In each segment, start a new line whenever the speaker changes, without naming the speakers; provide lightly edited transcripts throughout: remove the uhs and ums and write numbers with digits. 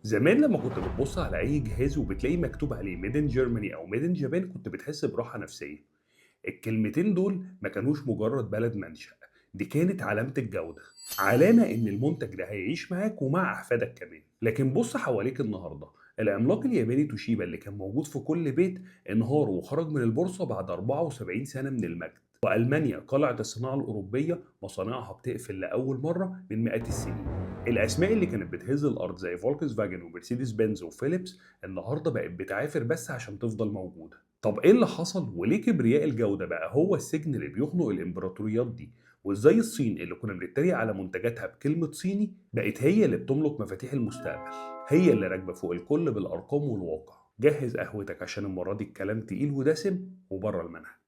زمان لما كنت بتبص على أي جهاز وبتلاقي مكتوب عليه ميد ان جيرماني أو ميد ان جابان كنت بتحس براحة نفسية. الكلمتين دول ما كانوش مجرد بلد منشأ، دي كانت علامة الجودة، علامة إن المنتج ده هيعيش معاك ومع أحفادك كمان. لكن بص حواليك النهاردة، العملاق الياباني توشيبا اللي كان موجود في كل بيت انهار وخرج من البورصة بعد 74 سنة من المجد. وألمانيا قلعة الصناعة الأوروبية مصانعها بتقفل لأول مرة من مئات السنين. الأسماء اللي كانت بتهز الأرض زي فولكس فاجن ومرسيدس بنز وفيليبس النهاردة بقت بتعافر بس عشان تفضل موجودة. طب إيه اللي حصل وليه كبرياء الجودة بقى هو السجن اللي بيخنق الإمبراطوريات دي؟ وإزاي الصين اللي كنا بنتريق على منتجاتها بكلمة صيني بقت هي اللي بتملك مفاتيح المستقبل، هي اللي راكبة فوق الكل بالأرقام والواقع. جهز قهوتك عشان المرة دي الكلام تقيل ودسم وبره المنهج.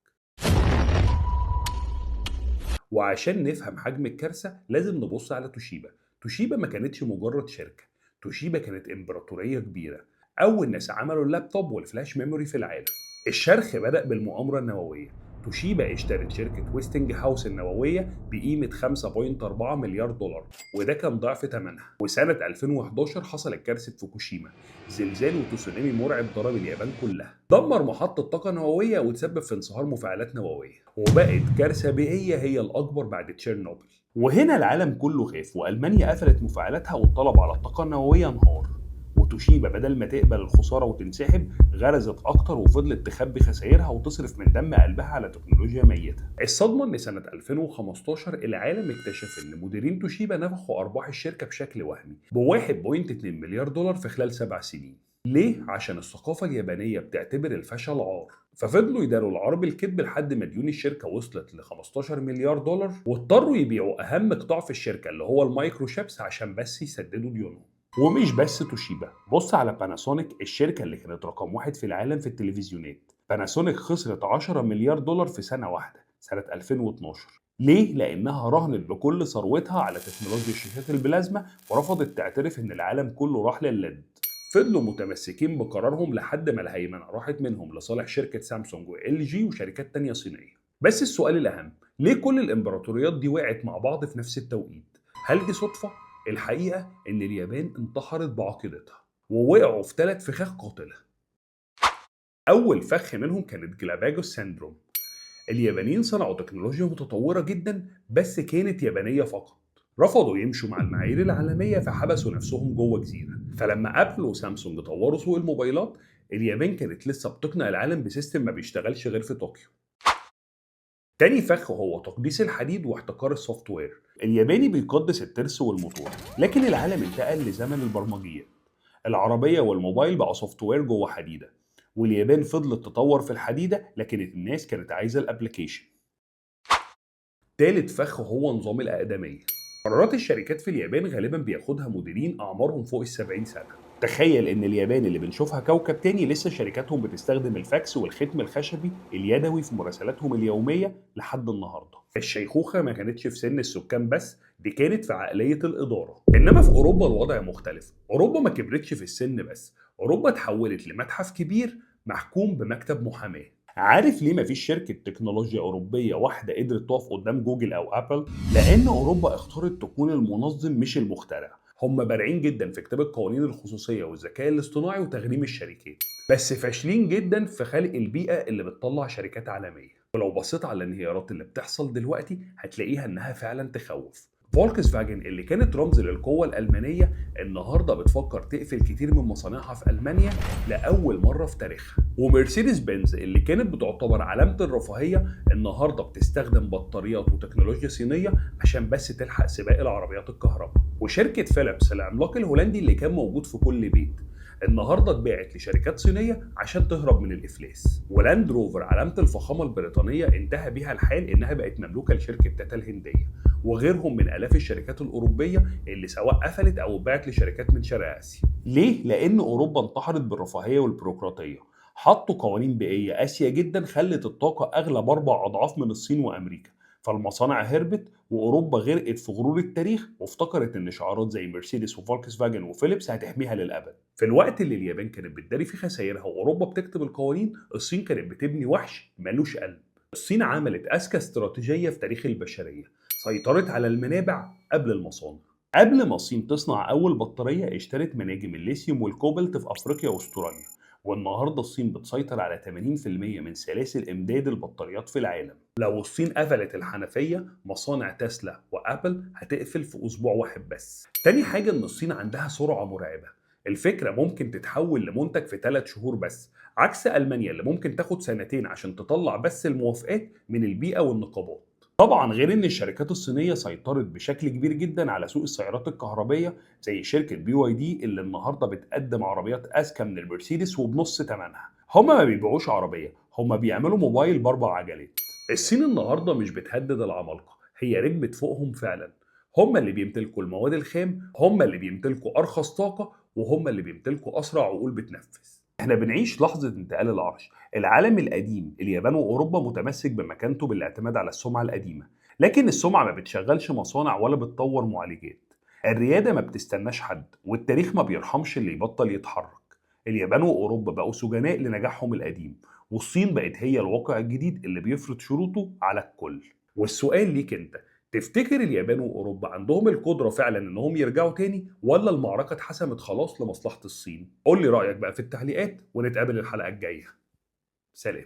وعشان نفهم حجم الكارثة لازم نبص على توشيبا. توشيبا ما كانتش مجرد شركة، توشيبا كانت إمبراطورية كبيرة. أول ناس عملوا اللابتوب والفلاش ميموري في العالم. الشرخ بدأ بالمؤامرة النووية. توشيبا اشترت شركة ويستنج هاوس النووية بقيمة 5.4 مليار دولار، وده كان ضعف ثمنها. وسنة 2011 حصلت كارثة فوكوشيما، زلزال وتسونامي مرعب ضرب اليابان كلها، دمر محطة طاقة نووية وتسبب في انصهار مفاعلات نووية، وبقت كارثة بيئية هي الأكبر بعد تشيرنوبل. وهنا العالم كله خاف وألمانيا قفلت مفاعلاتها والطلب على الطاقة النووية انهار. وتوشيبا بدل ما تقبل الخسارة وتنسحب غرزت أكتر وفضلت تخبي خسائرها وتصرف من دم قلبها على تكنولوجيا ميتة. الصدمة إن سنة 2015 العالم اكتشف إن مديرين توشيبا نفخوا أرباح الشركة بشكل وهمي ب 1.2 مليار دولار في خلال 7 سنين. ليه؟ عشان الثقافة اليابانية بتعتبر الفشل عار، ففضلوا يداروا العار بالكذب لحد ما ديون الشركة وصلت ل 15 مليار دولار، واضطروا يبيعوا أهم قطاع في الشركة اللي هو المايكرو شيبس عشان بس يسددوا ديونهم. ومش بس توشيبا، بص على باناسونيك الشركة اللي كانت رقم واحد في العالم في التلفزيونات. باناسونيك خسرت 10 مليار دولار في سنة واحدة سنة 2012. ليه؟ لأنها راهنت بكل ثروتها على تكنولوجيا شاشات البلازما ورفضت تعترف إن العالم كله راح للليد. فضلوا متمسكين بقرارهم لحد ما الهيمنة راحت منهم لصالح شركة سامسونج وال جي وشركات تانية صينية. بس السؤال الأهم، ليه كل الإمبراطوريات دي وقعت مع بعض في نفس التوقيت؟ هل دي صدفة؟ الحقيقة إن اليابان انتحرت بعقيدتها ووقعوا في 3 فخاخ قاتلة. أول فخ منهم كانت جلاباجوس سيندروم. اليابانيين صنعوا تكنولوجيا متطورة جدا بس كانت يابانية فقط، رفضوا يمشوا مع المعايير العالمية فحبسوا نفسهم جوه جزيرة. فلما أبل وسامسونج طوروا سوق الموبايلات، اليابان كانت لسه بتقنع العالم بسيستم ما بيشتغلش غير في طوكيو. تاني فخ هو تقديس الحديد واحتكار السوفت وير. الياباني بيقدس الترس والموتور، لكن العالم انتقل لزمن البرمجيات. العربية والموبايل بقى سوفت وير جوه حديدة، واليابان فضلت تطور في الحديدة لكن الناس كانت عايزة الابليكيشن. تالت فخ هو نظام الأقدمية. قرارات الشركات في اليابان غالبا بياخدها مديرين أعمارهم فوق ال70 سنة. تخيل إن اليابان اللي بنشوفها كوكب تاني لسه شركاتهم بتستخدم الفاكس والختم الخشبي اليدوي في مراسلاتهم اليومية لحد النهاردة. الشيخوخة ما كانتش في سن السكان بس، دي كانت في عقلية الإدارة. إنما في أوروبا الوضع مختلف، أوروبا ما كبرتش في السن بس، أوروبا اتحولت لمتحف كبير محكوم بمكتب محاماة. عارف ليه مفيش شركة تكنولوجيا أوروبية واحدة قدرت تقف قدام جوجل أو أبل؟ لأن أوروبا اختارت تكون المنظم مش المخترع. هم بارعين جدا في كتابة قوانين الخصوصية والذكاء الاصطناعي وتغريم الشركات، بس فاشلين جدا في خلق البيئة اللي بتطلع شركات عالمية. ولو بصيت على الانهيارات اللي بتحصل دلوقتي هتلاقيها إنها فعلا تخوف. فولكس فاجن اللي كانت رمز للقوة الألمانية النهاردة بتفكر تقفل كتير من مصانعها في ألمانيا لأول مرة في تاريخها. ومرسيدس بنز اللي كانت بتعتبر علامة الرفاهية النهاردة بتستخدم بطاريات وتكنولوجيا صينية عشان بس تلحق سباق العربيات الكهرباء. وشركة فيليبس العملاق الهولندي اللي كان موجود في كل بيت النهارده اتباعت لشركات صينيه عشان تهرب من الافلاس. ولاند روفر علامه الفخامه البريطانيه انتهى بيها الحال انها بقت مملوكه لشركه تاتا الهنديه، وغيرهم من آلاف الشركات الأوروبية اللي سواء قفلت أو اتباعت لشركات من شرق آسيا. ليه؟ لأن أوروبا انتحرت بالرفاهية والبيروقراطية. حطوا قوانين بيئية قاسية جدا خلت الطاقة أغلى ب4 أضعاف من الصين وأمريكا، فالمصانع هربت وأوروبا غرقت في غرور التاريخ وافتكرت إن شعارات زي مرسيدس وفولكس فاجن وفيليبس هتحميها للأبد. في الوقت اللي اليابان كانت بتداري فيه خسائرها وأوروبا بتكتب القوانين، الصين كانت بتبني وحش ملوش قلب. الصين عملت أذكى استراتيجية في تاريخ البشرية، سيطرت على المنابع قبل المصانع. قبل ما الصين تصنع أول بطارية اشترت مناجم الليثيوم والكوبالت في أفريقيا وأستراليا، والنهاردة الصين بتسيطر على 80% من سلاسل إمداد البطاريات في العالم. لو الصين قفلت الحنفية، مصانع تسلا وأبل هتقفل في أسبوع واحد بس. تاني حاجة إن الصين عندها سرعة مرعبة، الفكرة ممكن تتحول لمنتج في 3 شهور بس، عكس ألمانيا اللي ممكن تاخد سنتين عشان تطلع بس الموافقات من البيئة والنقابات. طبعا غير ان الشركات الصينيه سيطرت بشكل كبير جدا على سوق السيارات الكهربائيه، زي شركه BYD اللي النهارده بتقدم عربيات اذكى من المرسيدس وبنص ثمنها. هما ما بيبيعوش عربيه، هما بيعملوا موبايل باربع عجلات. الصين النهارده مش بتهدد العمالقه، هي ركبت فوقهم فعلا. هما اللي بيمتلكوا المواد الخام، هما اللي بيمتلكوا ارخص طاقه، وهما اللي بيمتلكوا اسرع عقول بتنفذ. احنا بنعيش لحظة انتقال العرش. العالم القديم اليابان وأوروبا متمسك بمكانته بالاعتماد على السمعة القديمة، لكن السمعة ما بتشغلش مصانع ولا بتطور معالجات. الريادة ما بتستناش حد، والتاريخ ما بيرحمش اللي يبطل يتحرك. اليابان وأوروبا بقوا سجناء لنجاحهم القديم، والصين بقت هي الواقع الجديد اللي بيفرض شروطه على الكل. والسؤال ليك انت، تفتكر اليابان وأوروبا عندهم القدرة فعلا إنهم يرجعوا تاني، ولا المعركة اتحسمت خلاص لمصلحة الصين؟ قول لي رأيك بقى في التعليقات، ونتقابل الحلقة الجاية. سلام.